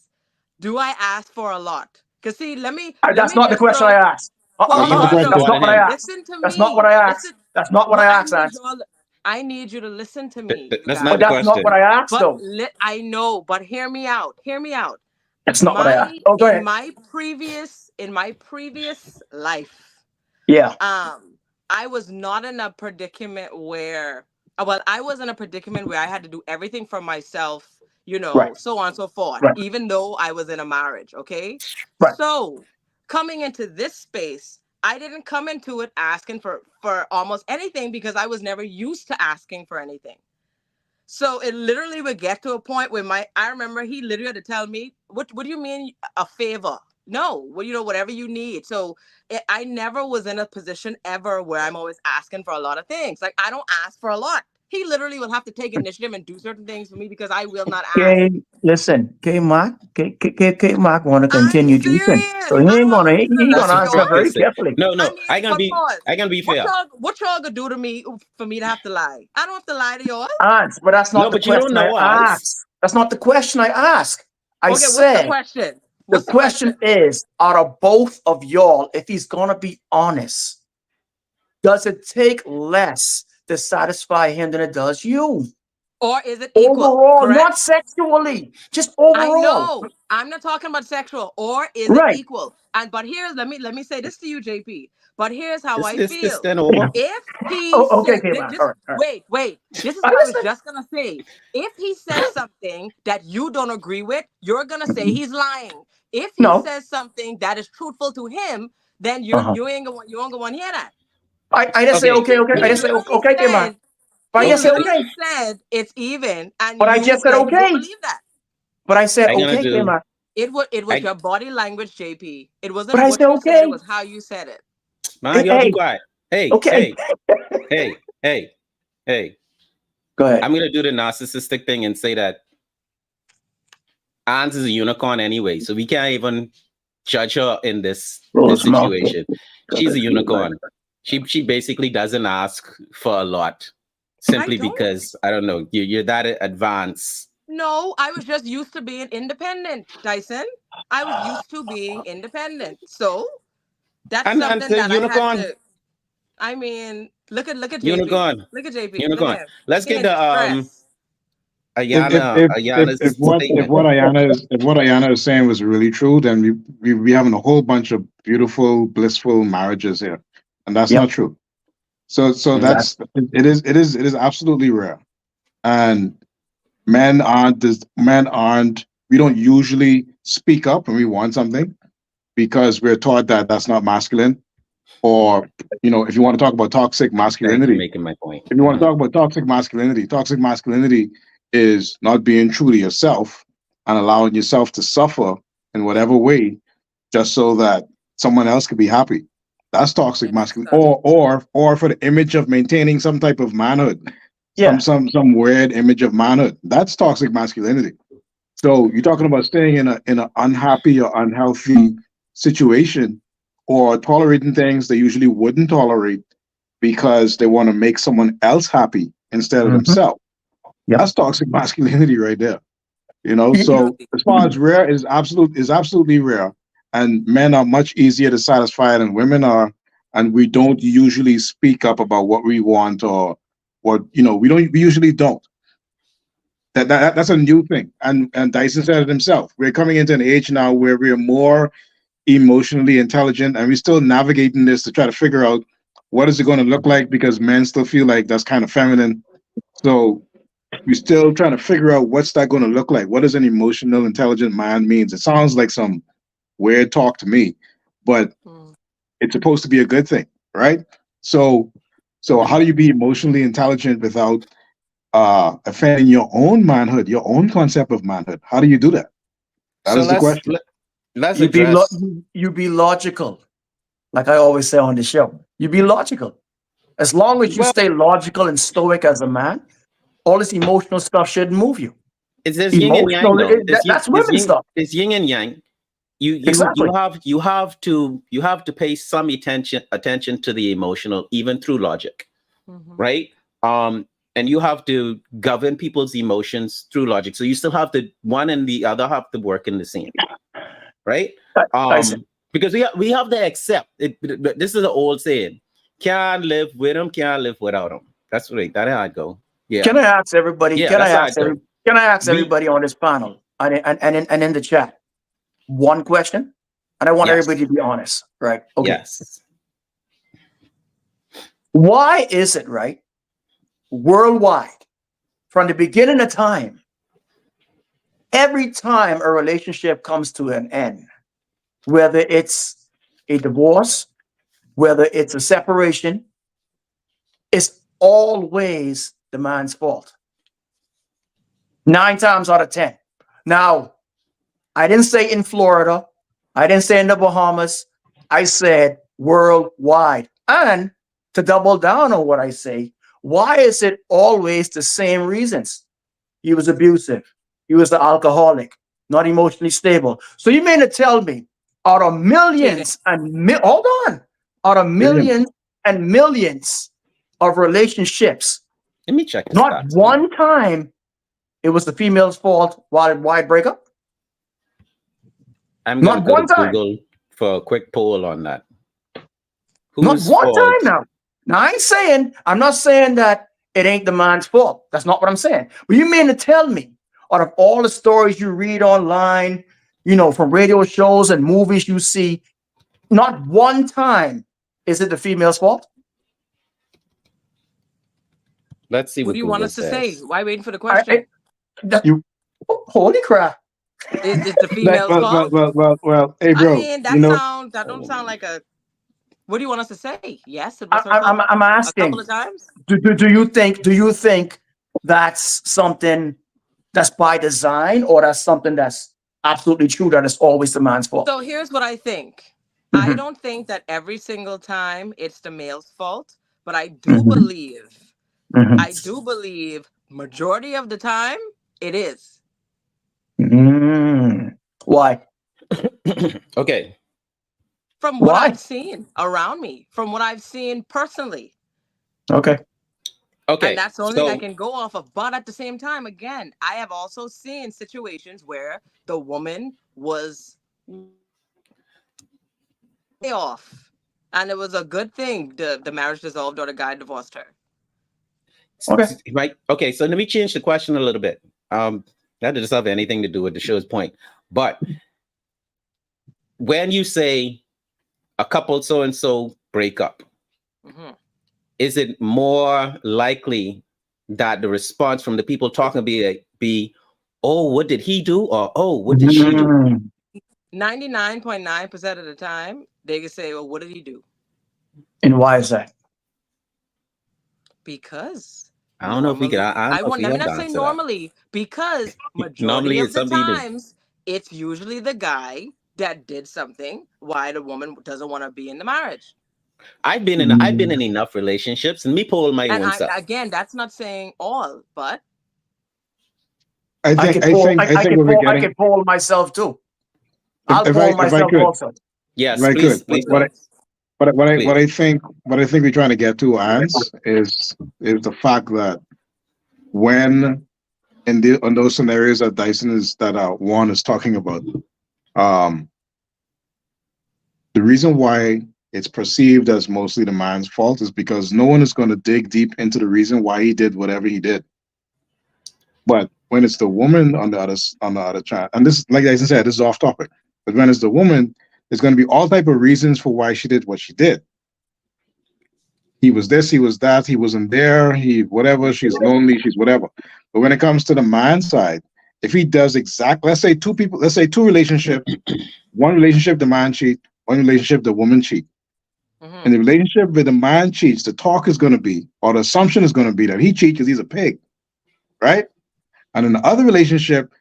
do I ask for a lot? Cause see, let That's me not the just question I throw. asked. Or you Hold asking That's more on, not than what I him. asked. listen to That's not what I me. asked. Listen, That's not what but I asked, Ant. I need you to listen to me, you That's not But the guys. that's not what question. I asked, But though. I know, but hear me out. Hear me out. That's not what I asked. Oh, go In ahead. my previous life, Yeah. um I was not in a predicament where well, I was in a predicament where I had to do everything for myself, you Right. know, so on and so forth, Right. even though I was in a marriage. Okay. Right. So coming into this space, I didn't come into it asking for almost anything because I was never used to asking for anything. So it literally would get to a point where I remember he literally had to tell me, what do you mean a favor? No, well, you know, whatever you need. So I never was in a position ever where I'm always asking for a lot of things. Like I don't ask for a lot. He literally will have to take initiative and do certain things for me because I will not ask. Okay, listen, K Mark want to I'm continue juicing. So serious. I don't want to listen to he the That's gonna rest of what answer I y'all. very just said. carefully. No, I no. mean, but pause. I gonna be fair. What y'all gonna do to me for me to have to lie? I don't have to lie to y'all. Answer, but that's not No, the but you don't question I know us. asked. That's not the question I asked. I Okay, what's the said question? the What's the question? question is, out of both of y'all, if he's gonna be honest, does it take less to satisfy him than it does you? Or is it equal? Overall, Correct? not sexually, just I overall. know. I'm not talking about sexual. Or is it Right. equal? And but here's let me say this to you, JP. But here's how I This feel. then over. If he Oh, okay, said, okay, man. All just right, all right. wait. This is I what I was listen. just gonna say. If he says something that you don't agree with, you're gonna say he's lying. If he No. says something that is truthful to him, then Uh-huh. you ain't gonna hear that. I just say Okay. okay, okay. I He just say literally okay, man. said, But I he just say Okay. literally okay. said it's even, and But I just said you okay. believe that. But I said I'm gonna okay, do. man. It was I your body language, JP. It But wasn't I what said you said, it okay. was how you said it. man, Hey, y'all be hey, quiet. Hey, okay. hey. Go ahead. I'm gonna do the narcissistic thing and say that Ans is a unicorn anyway, so we can't even judge her in this Rose mouth. situation. She's a unicorn. She basically doesn't ask for a lot, simply don't. because I don't know, you're that advanced. No, I was just used to being independent, Dyson. I was used to being independent. So that's And something the that I had unicorn, to. I mean, look at JP. unicorn, Look at JP. Look unicorn. at him. Let's He get in the distress. Ayana's If statement. what Ayana is saying was really true, then we having a whole bunch of beautiful, blissful marriages here, and that's not Yep. true. So Mhm. that's it is absolutely rare, and men aren't. We don't usually speak up when we want something because we're taught that that's not masculine, or if you want to talk about toxic Thanks for masculinity, making my point. if you want to talk about toxic masculinity is not being true to yourself and allowing yourself to suffer in whatever way just so that someone else could be happy. That's toxic Yeah, that's masculinity. toxic. Or for the image of maintaining some type of manhood, Yeah. some weird image of manhood. That's toxic masculinity. So you're talking about staying in an unhappy or unhealthy situation or tolerating things they usually wouldn't tolerate because they want to make someone else happy instead of Mhm. themselves. Yep. That's toxic masculinity right there. Y- So as far as rare is absolutely rare. And men are much easier to satisfy than women are. And we don't usually speak up about what we want or what we usually don't. That's a new thing. And Dyson said it himself. We're coming into an age now where we're more emotionally intelligent and we're still navigating this to try to figure out what is it going to look like because men still feel like that's kind of feminine. So we're still trying to figure out what's that going to look like. What does an emotional intelligent man means? It sounds like some weird talk to me, but Mm. it's supposed to be a good thing, right? So how do you be emotionally intelligent without offending your own manhood, your own concept of manhood? How do you do that? That So is the question. let's You be address. you be logical, like I always say on the show. You be logical. As long as you Well, stay logical and stoic as a man, all this emotional stuff shouldn't move you. it's there's yin and yang Emotional, though. that's women stuff. It's yin and yang. Exactly. You have to pay some attention to the emotional, even through logic, Mhm. right? And you have to govern people's emotions through logic. So you still have to one and the other have to work in the same, right? Tyson. Because we have to accept it. This is an old saying: "Can't live with him, can't live without him." That's right. That's how I go. Yeah, Can I ask everybody? yeah. That's how I go. Can I ask We everybody on this panel and in the chat one question? And I want yes, everybody to be honest, right? Okay. yes. Why is it, right, worldwide, from the beginning of time, every time a relationship comes to an end, whether it's a divorce, whether it's a separation, it's always the man's fault. 9 times out of 10. Now, I didn't say in Florida. I didn't say in the Bahamas. I said worldwide. And to double down on what I say, why is it always the same reasons? He was abusive. He was the alcoholic, not emotionally stable. So you mean to tell me out of millions and hold on, out of Brilliant. millions and millions of relationships, Let me check the not stats. one time it was the female's fault why breakup? I'm gonna Not go to one time. Google for a quick poll on that. Not Whose one time fault? now. Now I'm not saying that it ain't the man's fault. That's not what I'm saying. But you mean to tell me, out of all the stories you read online, from radio shows and movies you see, not one time is it the female's fault? Let's see What what do you Google want us to say? says. Why waiting for the question? Holy crap. Is it the female's fault? Hey, I bro, mean, that don't sound like a. What do you want us to say? Yes, it was her fault I'm a asking, couple of times. do you think that's something that's by design, or that's something that's absolutely true, that it's always the man's fault? So here's what I think. Mhm. I don't think that every single time it's the male's fault, but I do Mhm. believe, Mhm. I do believe majority of the time it is. Why? Okay. From what Why? I've seen around me, from what I've seen personally. Okay. Okay. And that's the only thing I So can go off of. But at the same time, again, I have also seen situations where the woman was way off. And it was a good thing the marriage dissolved or the guy divorced her. Okay. Right. Okay. So let me change the question a little bit. That doesn't have anything to do with the show's point. But when you say a couple so and so break up, Mhm. is it more likely that the response from the people talking be, oh, what did he do? Or, oh, what did she do? 99.9% of the time, they can say, well, what did he do? And why is that? Because I don't know if we could. normally, I don't know if we let me have to not say answer that. normally, because majority Normally, of it's the somebody to. times, it's usually the guy that did something why the woman doesn't want to be in the marriage. I've been in enough relationships, and me pull my And own self. again, that's not saying all, but I I think what we're getting. could poll myself too. I'll If poll myself could, also. Yes, if I please, could, please, what please. I think we're trying to get to, Ans, is the fact that when on those scenarios that Juan is talking about, the reason why it's perceived as mostly the man's fault is because no one is going to dig deep into the reason why he did whatever he did. But when it's the woman on the other child, and this, like I said, this is off topic. But when it's the woman, there's going to be all type of reasons for why she did what she did. He was this, he was that, he wasn't there, he whatever, she's lonely, she's whatever. But when it comes to the man's side, if he does let's say two relationships, one relationship the man cheat, one relationship the woman cheat. Mhm. In the relationship where the man cheats, the talk is going to be, or the assumption is going to be that he cheats because he's a pig, right? And in the other relationship,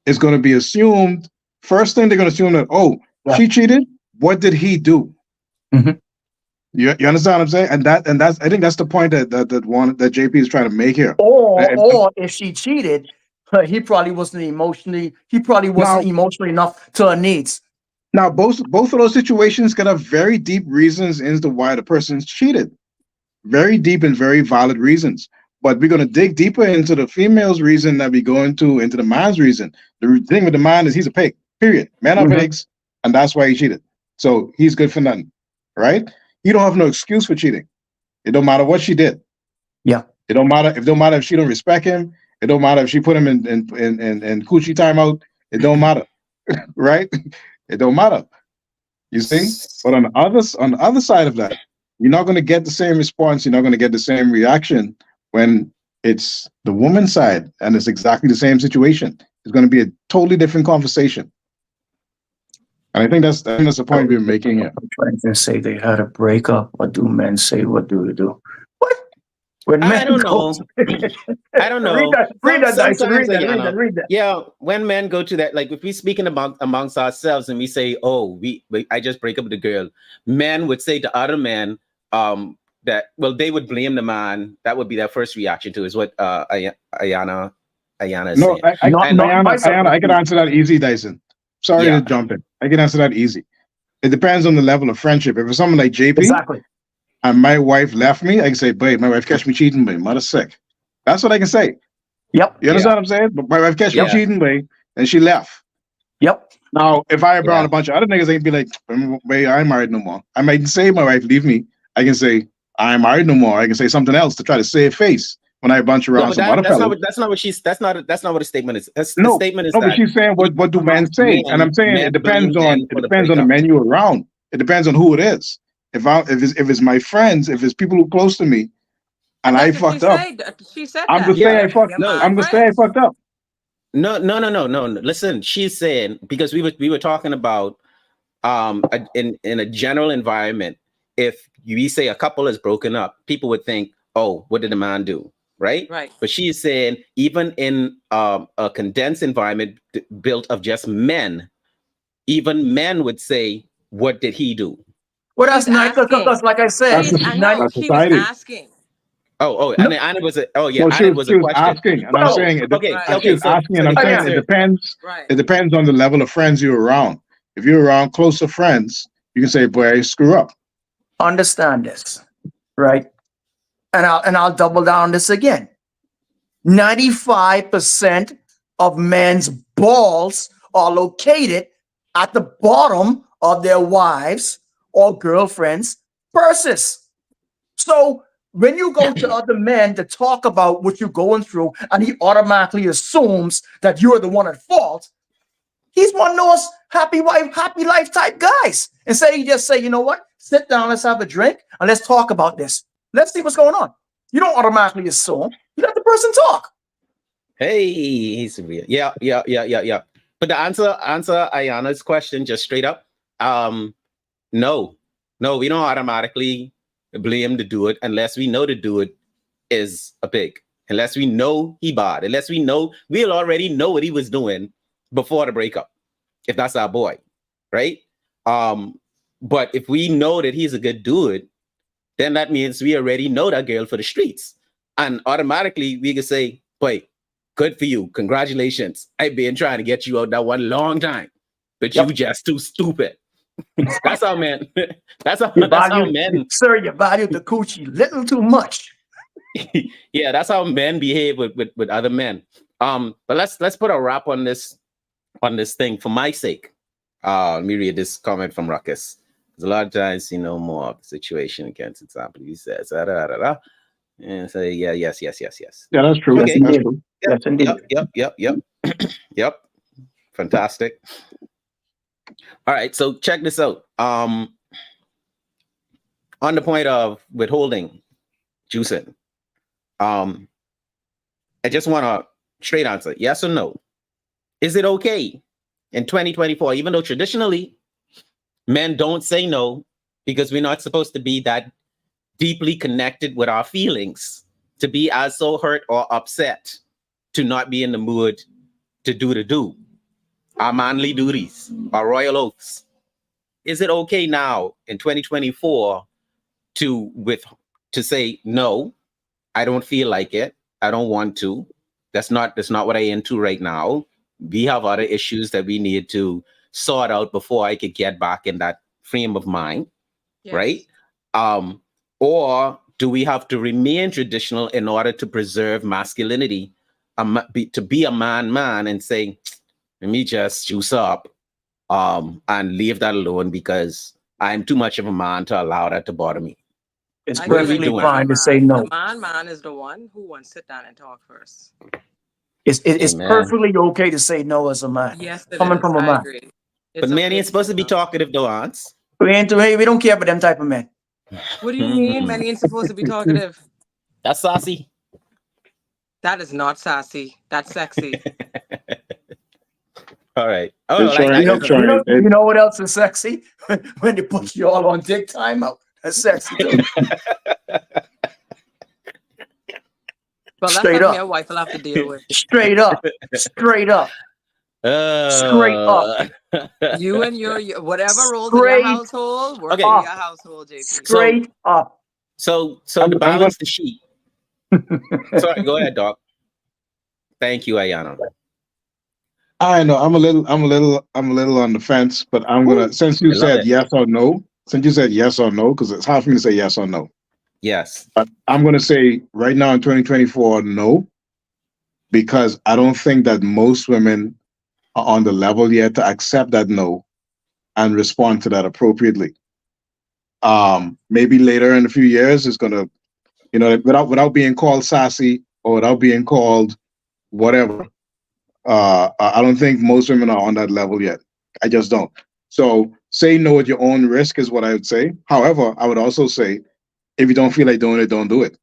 it's going to be assumed. First thing they're going to assume that, oh, she cheated. What did he do? Mhm. You understand what I'm saying? And that's I think that's the point that JP is trying to make here. Or if she cheated, he probably wasn't emotionally enough to her needs. Now, both of those situations can have very deep reasons into why the person's cheated. Very deep and very valid reasons. But we're going to dig deeper into the female's reason that we go into the man's reason. The thing with the man is he's a pig, period. Men are pigs, and that's why he cheated. So he's good for nothing, right? You don't have no excuse for cheating. It don't matter what she did. Yeah. It don't matter if she don't respect him. It don't matter if she put him in coochie timeout. It don't matter, right? It don't matter. You see? But on the other side of that, you're not going to get the same response. You're not going to get the same reaction when it's the woman's side and it's exactly the same situation. It's going to be a totally different conversation. And I think that's the point we're making here. I'm trying to say they had a breakup. What do men say? What do they do? What? When men I don't know. I don't know. Read that, Dyson. Read that. Yeah, when men go to that, like if we're speaking about amongst ourselves and we say, "Oh, I just break up with the girl," men would say to other men, that they would blame the man. That would be their first reaction to is what Ayana is saying. Ayana, I can answer that easy, Dyson. Sorry to jump in. I can answer that easy. It depends on the level of friendship. If it's someone like JP, exactly, and my wife left me, I can say, babe, my wife catch me cheating, babe, mother sick. That's what I can say. Yep. You understand what I'm saying? But my wife catch me cheating, babe, and she left. Yep. Now, if I brought a bunch of other niggas, they'd be like, babe, I ain't married no more. I might say my wife leave me. I can say, I ain't married no more. I can say something else to try to save face when I bunch No, around but some other that's not fellas. what that's not what the statement is. The No, statement is no, but that she's saying what do men say? And I'm saying men blame men it for the depends on the breakup. men you're around. It depends on who it is. If it's my friends, if it's people who are close to me, and But I that's what she fucked up, said. She said I'm that. just She saying Yeah, I said fucked. you're no, my I'm just saying I friends. fucked up. no. Listen, she's saying because we were talking about in a general environment, if we say a couple is broken up, people would think, oh, what did the man do? Right? Right. But she's saying even in a condensed environment built of just men, even men would say, what did he do? Well, She's that's nice asking. because, like I said, I know. That's She was society. asking. And no, Anna was yeah, So Anna was she a was question. asking, and I'm well, saying Okay, Right. she okay. was asking, and The I'm saying answer, Right. it depends on the level of friends you're around. If you're around closer friends, you can say, boy, I screw up. understand this, right? And I'll double down on this again. 95% of men's balls are located at the bottom of their wives' or girlfriends' purses. So when you go to other men to talk about what you're going through, and he automatically assumes that you're the one at fault, he's one of those happy wife, happy life type guys. Instead, he just say, you know what? Sit down, let's have a drink, and let's talk about this. Let's see what's going on. You don't automatically assume. You let the person talk. hey, he's real. Yeah. But the answer Ayana's question just straight up, no, we don't automatically blame the dude unless we know the dude is a pig. Unless we know he bad. Unless we'll already know what he was doing before the breakup. If that's our boy, right? But if we know that he's a good dude, then that means we already know that girl for the streets. And automatically we can say, boy, good for you. Congratulations. I've been trying to get you out that one long time. But you just too stupid. That's how men. That's how men. Sir, you valued the coochie little too much. Yeah, that's how men behave with other men. But let's put a wrap on this thing for my sake. Let me read this comment from Ruckus. There's a lot of times you know more of the situation against example. He says, and say, yes. Yeah, that's true. Okay. That's true. Yes, indeed. Yep. Yep. Fantastic. All right, so check this out. On the point of withholding, juicing, I just want a straight answer, yes or no. Is it okay in 2024, even though traditionally men don't say no because we're not supposed to be that deeply connected with our feelings, to be as so hurt or upset, to not be in the mood to do our manly duties, our royal oaths. Is it okay now in 2024 to say no, I don't feel like it, I don't want to, that's not what I'm into right now, we have other issues that we need to sort out before I could get back in that frame of mind, Yes. right? Or do we have to remain traditional in order to preserve masculinity, to be a man and say, let me just juice up and leave that alone because I'm too much of a man to allow that to bother me? It's I What are feel we perfectly like doing? fine to say no. The man is the one who wants to sit down and talk first. It's Amen. perfectly okay to say no as a man. Yes, it Coming is. from a I man. agree. But It's men okay ain't to supposed say to be no. talkative though, aunts. We don't care about them type of men. What do you mean? Men ain't supposed to be talkative. That's saucy. That is not sassy. That's sexy. All right. Oh, It's like showing. It's showing. You know what else is sexy? When they put you all on dick timeout. That's sexy too. Well, that's Straight something up. your wife will have to deal with. Straight up. Straight up. Straight up. You and your whatever roles in your Straight household work Okay. in up. your household, JP. Straight up. So I'm to gonna- balance the sheet. Sorry, go ahead, Doc. Thank you, Ayana. I know I'm a little on the fence, but I'm gonna since you I love said it. yes or no, because it's hard for me to say yes or no. Yes. But I'm gonna say right now in 2024, no, because I don't think that most women are on the level yet to accept that no and respond to that appropriately. Maybe later in a few years it's gonna, without being called sassy or without being called whatever. I don't think most women are on that level yet. I just don't. So say no at your own risk is what I would say. However, I would also say if you don't feel like doing it, don't do it.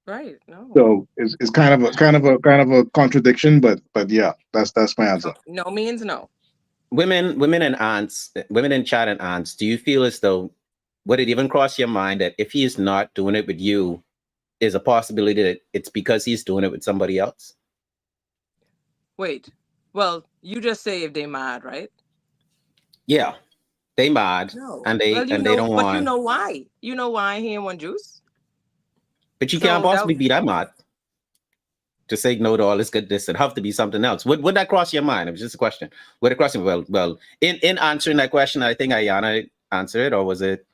Right. No. So it's kind of a contradiction, but yeah, that's my answer. No means no. Women and aunts, women in chat and aunts, do you feel as though, would it even cross your mind that if he is not doing it with you, is a possibility that it's because he's doing it with somebody else? Wait. Well, you just say if they mad, right? Yeah, they mad, No. and they Well, and they don't but want. you know why? You know why he ain't want juice? But you So can't possibly that- be that mad to say no to all this goodness. It'd have to be something else. Would that cross your mind? It was just a question. Would it cross your well? In answering that question, I think Ayana answered it, or was it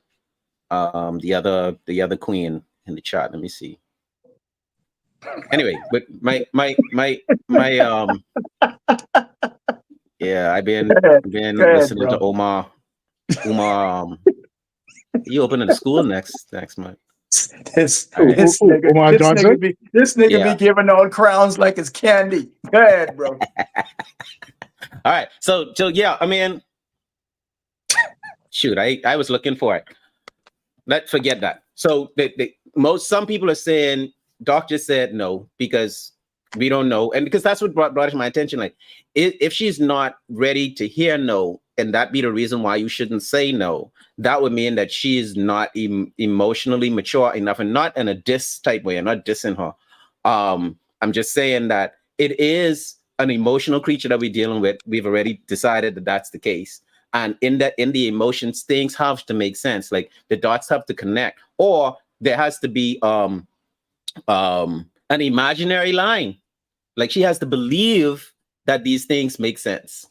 the other queen in the chat? Let me see. Anyway, but my yeah, I've been listening to Omar. You opening the school next month. This Omar Johnson? nigga be giving out crowns like it's candy. Go ahead, bro. All right, so yeah, I mean, shoot, I was looking for it. Let's forget that. So some people are saying doctor said no because we don't know, and because that's what brought it to my attention. Like, if she's not ready to hear no, and that be the reason why you shouldn't say no, that would mean that she is not emotionally mature enough, and not in a diss type way. I'm not dissing her. I'm just saying that it is an emotional creature that we're dealing with. We've already decided that that's the case. And in the emotions, things have to make sense. Like the dots have to connect, or there has to be an imaginary line. Like she has to believe that these things make sense,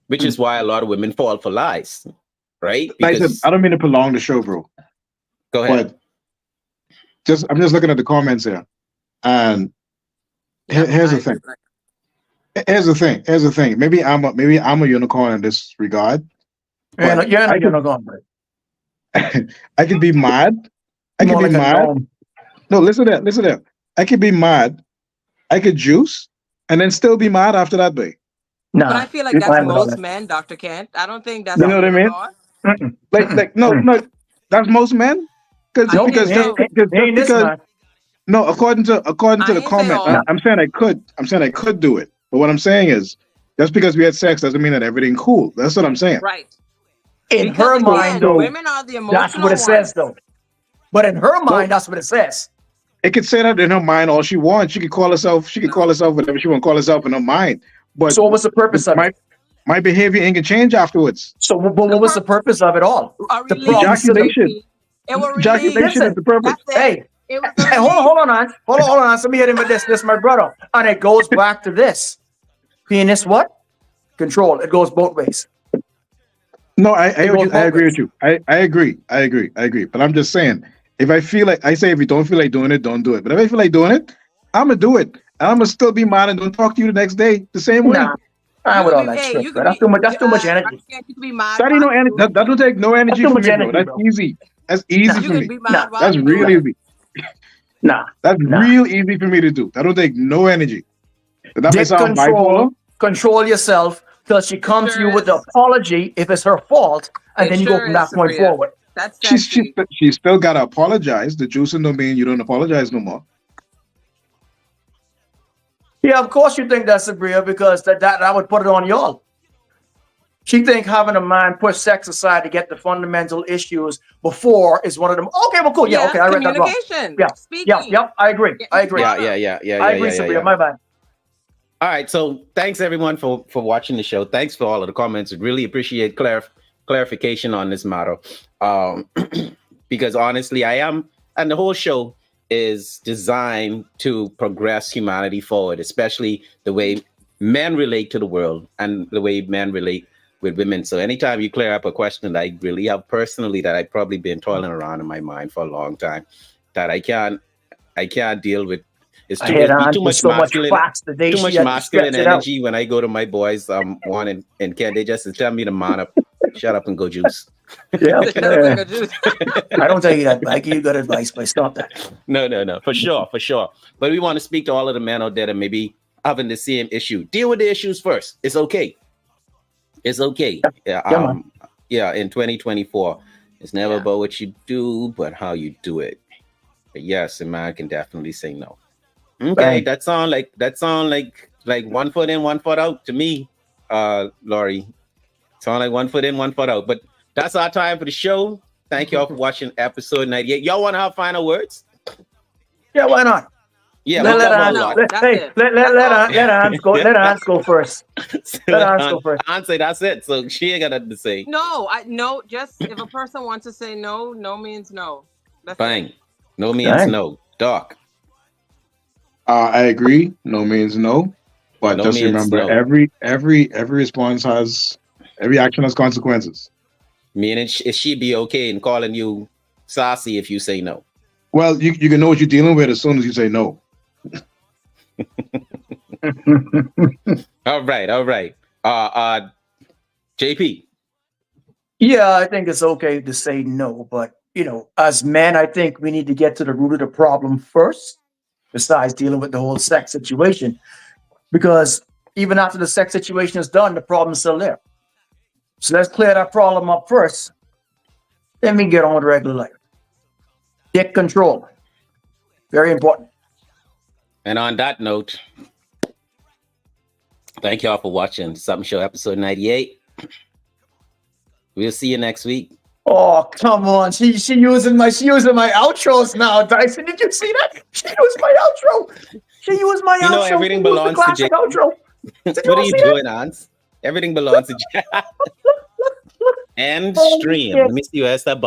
which is why a lot of women fall for lies, right? Because I don't mean to prolong the show, bro. Go ahead. But I'm just looking at the comments here, and here's the thing. Here's the thing. Maybe I'm a unicorn in this regard. You're not a unicorn, bro. I could be mad. I could be mad. No, listen there. I could be mad. I could juice, and then still be mad after that day. But I feel like that's most men, Dr. Kent. I don't think that's you know what I mean. Like no, that's most men. Because no, according to the comment, I'm saying I could do it. But what I'm saying is, just because we had sex doesn't mean that everything cool. That's what I'm saying. Right. In her mind, though, women are the emotional that's what it says, though. But in her mind, that's what it says. It could say that in her mind all she wants. She could call herself whatever she want to call herself in her mind. But so what's the purpose of it? My behavior ain't gonna change afterwards. So what was the purpose of it all? The ejaculation. Ejaculation is the purpose. Hey, hold on. Let me hit him with this. This is my brother. And it goes back to this. Penis what? Control. It goes both ways. No, I agree with you. I agree. But I'm just saying, if I feel like, if you don't feel like doing it, don't do it. But if I feel like doing it, I'm gonna do it. And I'm gonna still be mad and don't talk to you the next day the same way. Nah, with all that shit, bro. That's too much energy. That ain't no energy. That don't take no energy from me, bro. That's easy. That's easy for me. That's real easy. That's real easy for me to do. That don't take no energy. Control yourself till she comes to you with the apology if it's her fault, and then you go from that point forward. She still gotta apologize. The juicing don't mean you don't apologize no more. Yeah, of course you think that's Sabria, because that would put it on y'all. She think having a man push sex aside to get the fundamental issues before is one of them. Okay, well, cool. Yeah, okay, I read that wrong. Yeah, I agree. Yeah. I agree, Sabria. My bad. All right, so thanks everyone for watching the show. Thanks for all of the comments. Really appreciate clarification on this matter. Because honestly, and the whole show is designed to progress humanity forward, especially the way men relate to the world and the way men relate with women. So anytime you clear up a question that I really have personally, that I've probably been toiling around in my mind for a long time, that I can't deal with. It's too much masculine energy when I go to my boys and can they just tell me to man up Shut up and go juice. Yeah. Shut up and go juice. I don't tell you that, but I give you good advice, but stop that. No, for sure. But we want to speak to all of the men out there that may be having the same issue. Deal with the issues first. It's okay. Yeah, in 2024, it's never about what you do, but how you do it. But yes, a man can definitely say no. Okay, Right. that sound like 1 foot in, 1 foot out to me, Laurie. Sound like 1 foot in, 1 foot out. But that's our time for the show. Thank you all for watching episode 98. Y'all want to have final words? Yeah, why not? Yeah, Let Hans go. Let Hans go first. Let Hans go first. Hans say that's it. So she ain't got nothing to say. No, just if a person wants to say no, no means no. That's Bang. it. No means no. Doc. I agree. No means no. But No just means remember, no. every response every action has consequences. Meaning, she be okay in calling you saucy if you say no? Well, you can know what you're dealing with as soon as you say no. All right. JP. Yeah, I think it's okay to say no, but as men, I think we need to get to the root of the problem first, besides dealing with the whole sex situation. Because even after the sex situation is done, the problem's still there. So let's clear that problem up first. Then we get on with regular life. Get control. Very important. And on that note, thank y'all for watching Sup'm Show episode 98. We'll see you next week. Oh, come on. She using my outros now, Dyson. Did you see that? She used my outro. She used my outro. Everything belongs to classic JP. outro. What are you doing, Hans? Everything belongs to JP. And stream. Let me see where's that button.